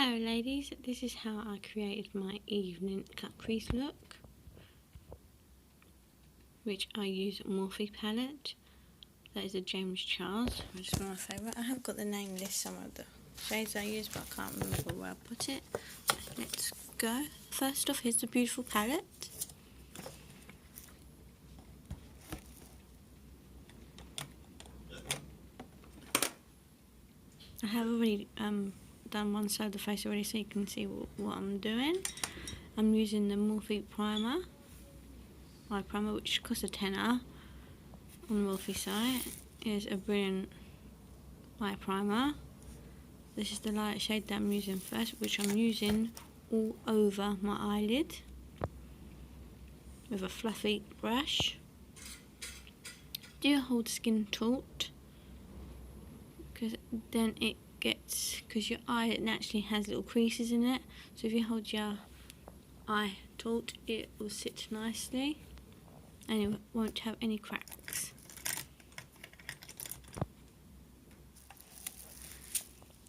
Hello ladies, this is how I created my evening cut crease look, which I use Morphe palette. That is a James Charles, which is one of my favourite. I have got the name list, some of the shades I use, but I can't remember where I put it. Let's go. First off, here's the beautiful palette. I have already done one side of the face already, so you can see what I'm doing. I'm using the Morphe primer, eye primer, which costs a tenner on the Morphe site. Is a brilliant eye primer. This is the light shade that I'm using first, which I'm using all over my eyelid with a fluffy brush. Do hold skin taut, because then it gets, because your eye naturally has little creases in it, so if you hold your eye taut it will sit nicely and it won't have any cracks.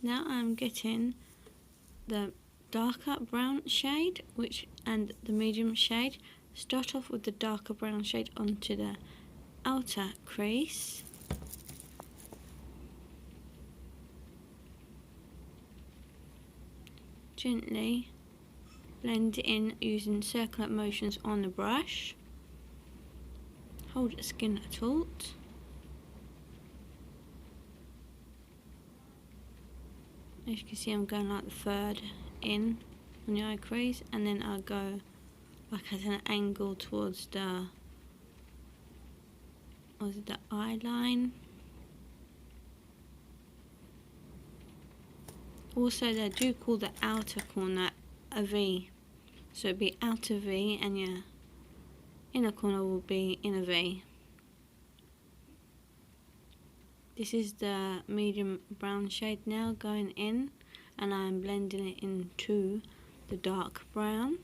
Now I'm getting the darker brown shade and the medium shade. Start off with the darker brown shade onto the outer crease. Gently blend it in using circular motions on the brush. Hold the skin taut. As you can see, I'm going like the third in on the eye crease, and then I'll go like at an angle towards the eye line. Also, they do call the outer corner a V, so it'll be outer V and your inner corner will be inner V. This is the medium brown shade now going in, and I'm blending it into the dark brown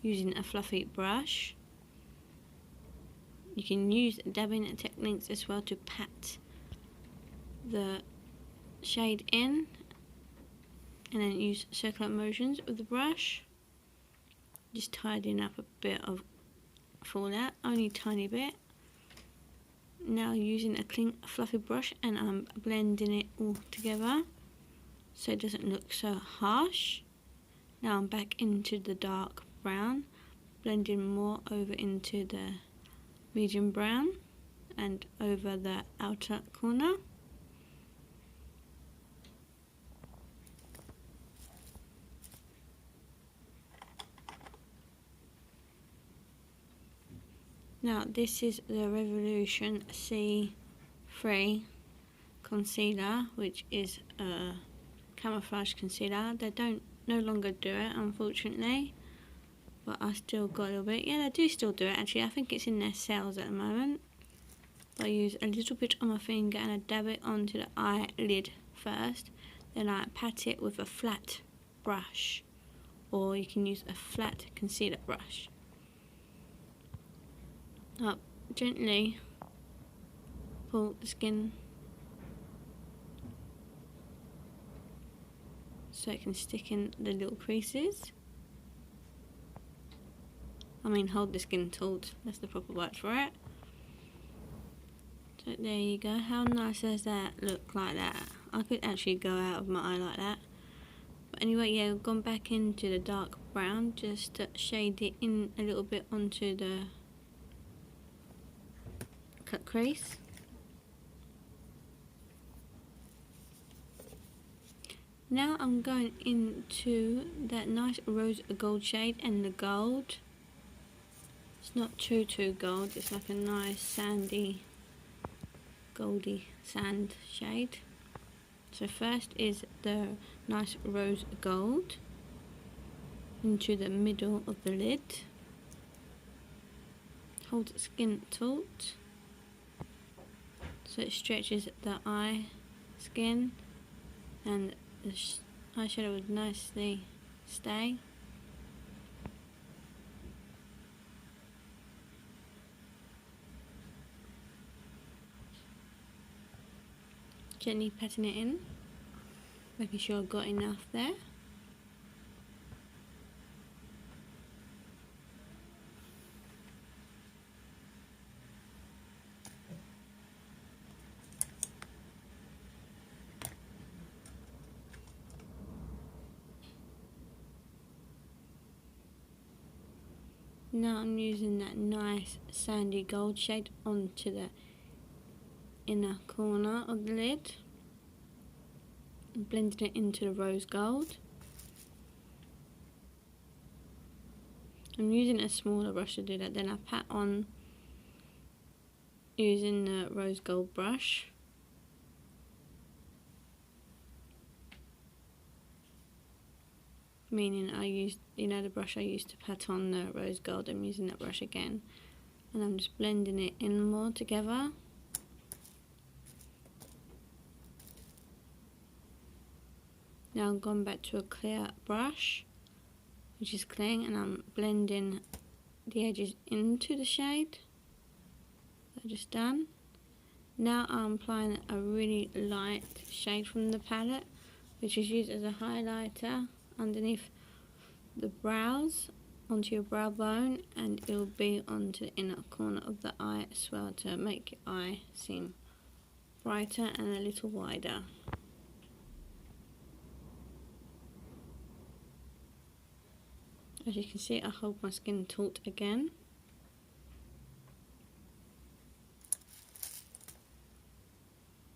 using a fluffy brush. You can use dabbing techniques as well to pat the shade in, and then use circular motions with the brush, just tidying up a bit of fallout, only a tiny bit. Now using a clean fluffy brush, and I'm blending it all together so it doesn't look so harsh. Now I'm back into the dark brown, blending more over into the medium brown and over the outer corner. Now this is the Revolution C3 concealer, which is a camouflage concealer. They don't no longer do it, unfortunately, but I still got a little bit. Yeah, they do still do it actually. I think it's in their sales at the moment. I use a little bit on my finger and I dab it onto the eyelid first, then I pat it with a flat brush, or you can use a flat concealer brush. Up gently pull the skin so it can stick in the little creases. I mean, hold the skin taut, that's the proper word for it. So there you go. How nice does that look like that? I could actually go out of my eye like that. But anyway, yeah, I've gone back into the dark brown just to shade it in a little bit onto the cut crease. Now I'm going into that nice rose gold shade, and the gold, it's not too gold, it's like a nice sandy goldy sand shade. So first is the nice rose gold into the middle of the lid. Hold skin taut so it stretches the eye skin and the eyeshadow would nicely stay. Gently patting it in, making sure I've got enough there. Now I'm using that nice sandy gold shade onto the inner corner of the lid. I'm blending it into the rose gold. I'm using a smaller brush to do that, then I pat on using the rose gold brush. Meaning I used, the brush I used to pat on the rose gold, I'm using that brush again. And I'm just blending it in more together. Now I'm going back to a clear brush, which is clean, and I'm blending the edges into the shade that I just done. Now I'm applying a really light shade from the palette, which is used as a highlighter underneath the brows, onto your brow bone, and it will be onto the inner corner of the eye as well to make your eye seem brighter and a little wider. As you can see, I hold my skin taut again.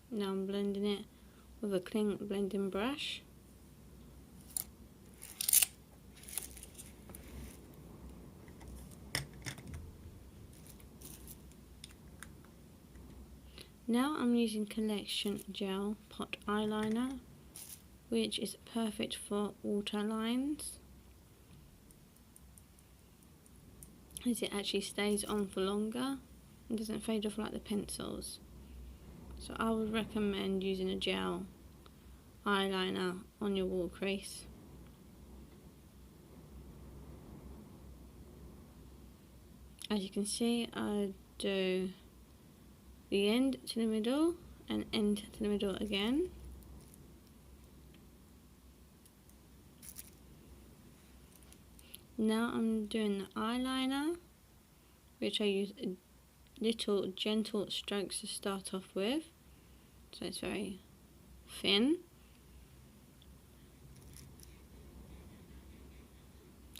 Now I'm blending it with a clean blending brush. Now I'm using Collection Gel Pot Eyeliner, which is perfect for waterlines, as it actually stays on for longer and doesn't fade off like the pencils. So I would recommend using a gel eyeliner on your wall crease. As you can see, I do the end to the middle and end to the middle again. Now I'm doing the eyeliner, which I use little gentle strokes to start off with, so it's very thin.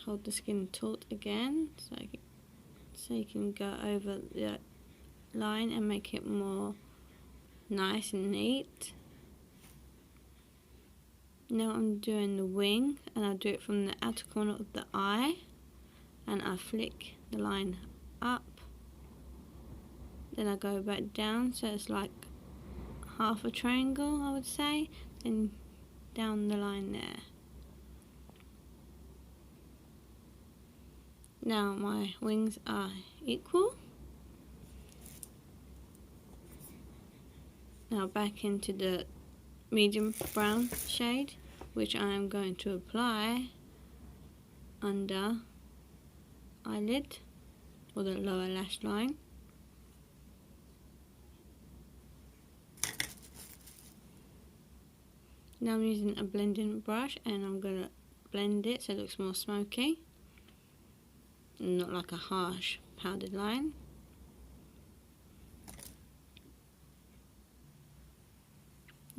Hold the skin taut again, so you can go over the line and make it more nice and neat. Now I'm doing the wing, and I do it from the outer corner of the eye, and I flick the line up. Then I go back down, so it's like half a triangle, I would say, then down the line there. Now my wings are equal. Now back into the medium brown shade, which I am going to apply under eyelid, or the lower lash line. Now I'm using a blending brush, and I'm going to blend it so it looks more smoky, not like a harsh powdered line.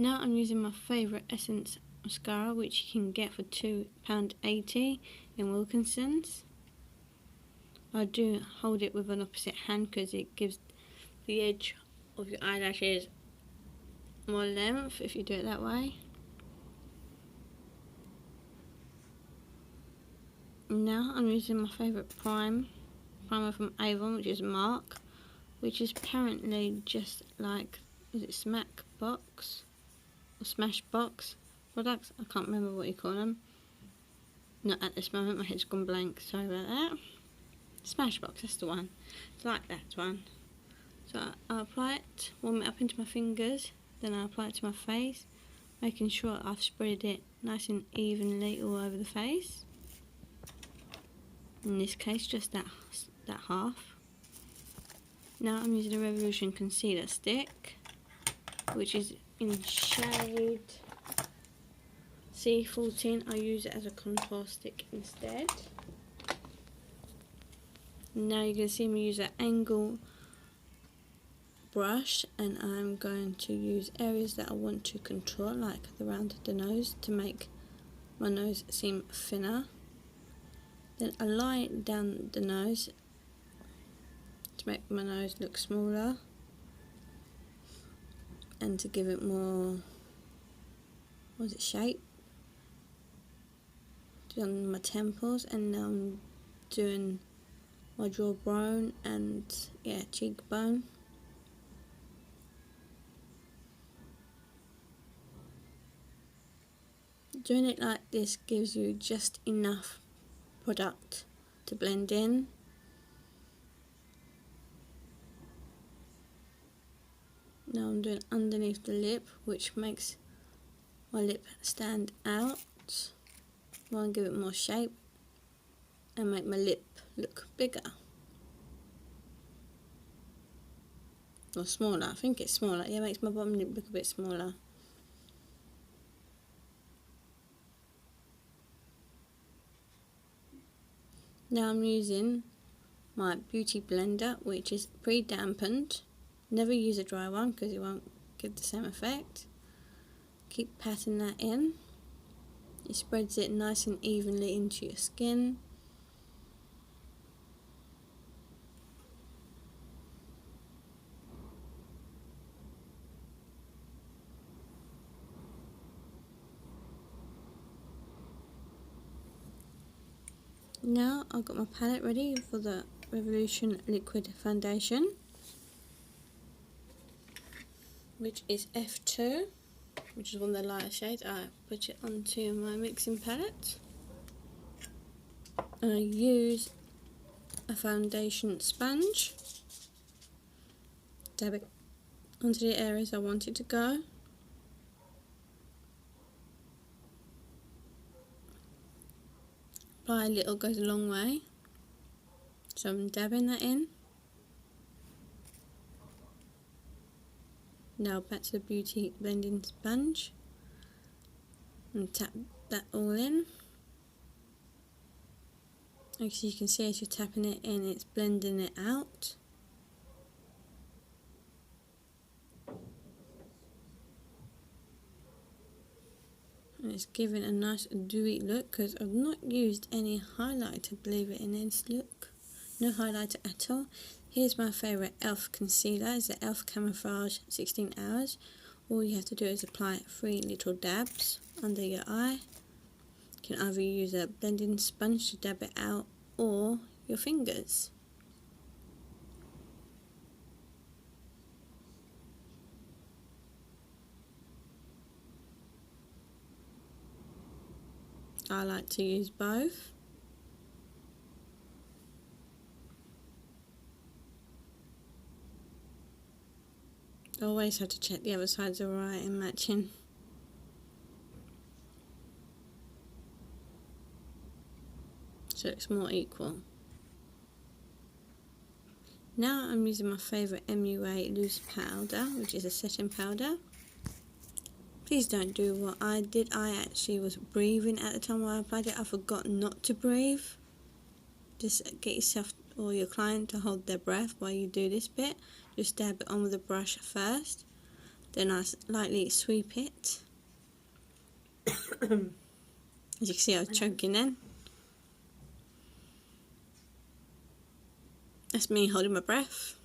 Now I'm using my favourite Essence mascara, which you can get for £2.80 in Wilkinson's. I do hold it with an opposite hand because it gives the edge of your eyelashes more length if you do it that way. Now I'm using my favourite primer from Avon, which is Mark, which is apparently just like, is it Smackbox or Smashbox products? I can't remember what you call them. Not at this moment, my head's gone blank, sorry about that. Smashbox, that's the one. It's like that one. So I apply it, warm it up into my fingers, then I apply it to my face, making sure I've spread it nice and evenly all over the face. In this case, just that half. Now I'm using a Revolution concealer stick, which is in shade C14. I use it as a contour stick instead. Now you're going to see me use an angle brush, and I'm going to use areas that I want to contour, like the round of the nose, to make my nose seem thinner. Then I line it down the nose to make my nose look smaller and to give it more, shape. On my temples, and now I'm doing my jawbone and cheekbone. Doing it like this gives you just enough product to blend in. Now I'm doing underneath the lip, which makes my lip stand out. I want to give it more shape and make my lip look bigger. Or smaller, I think it's smaller. Yeah, it makes my bottom lip look a bit smaller. Now I'm using my beauty blender, which is pre-dampened. Never use a dry one because it won't give the same effect. Keep patting that in. It spreads it nice and evenly into your skin. Now I've got my palette ready for the Revolution Liquid Foundation, which is F2, which is one of the lighter shades. I put it onto my mixing palette and I use a foundation sponge, dab it onto the areas I want it to go. Apply a little goes a long way, so I'm dabbing that in. Now back to the beauty blending sponge and tap that all in. As you can see, as you're tapping it in, it's blending it out. And it's giving a nice dewy look because I've not used any highlighter, believe it, in this look. No highlighter at all. Here's my favourite e.l.f. concealer. It's the e.l.f. Camouflage 16 Hours. All you have to do is apply 3 little dabs under your eye. You can either use a blending sponge to dab it out or your fingers. I like to use both. Always have to check the other sides are right and matching. So it's more equal. Now I'm using my favourite MUA loose powder, which is a setting powder. Please don't do what I did. I actually was breathing at the time I applied it. I forgot not to breathe. Just get yourself or your client to hold their breath while you do this bit. Just dab it on with the brush first. Then I lightly sweep it. As you can see, I was choking then. That's me holding my breath.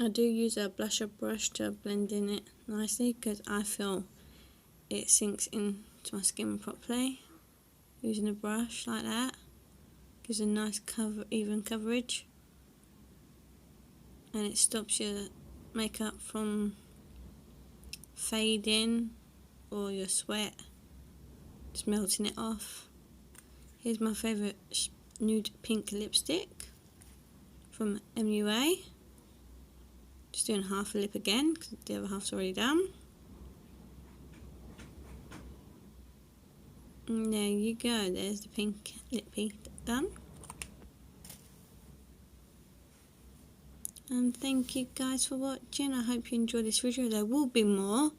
I do use a blusher brush to blend in it nicely because I feel it sinks into my skin properly. Using a brush like that gives a nice even coverage, and it stops your makeup from fading or your sweat just melting it off. Here's my favourite nude pink lipstick from MUA. Just doing half a lip again because the other half's already done. And there you go, there's the pink lippy done. And thank you guys for watching. I hope you enjoyed this video. There will be more.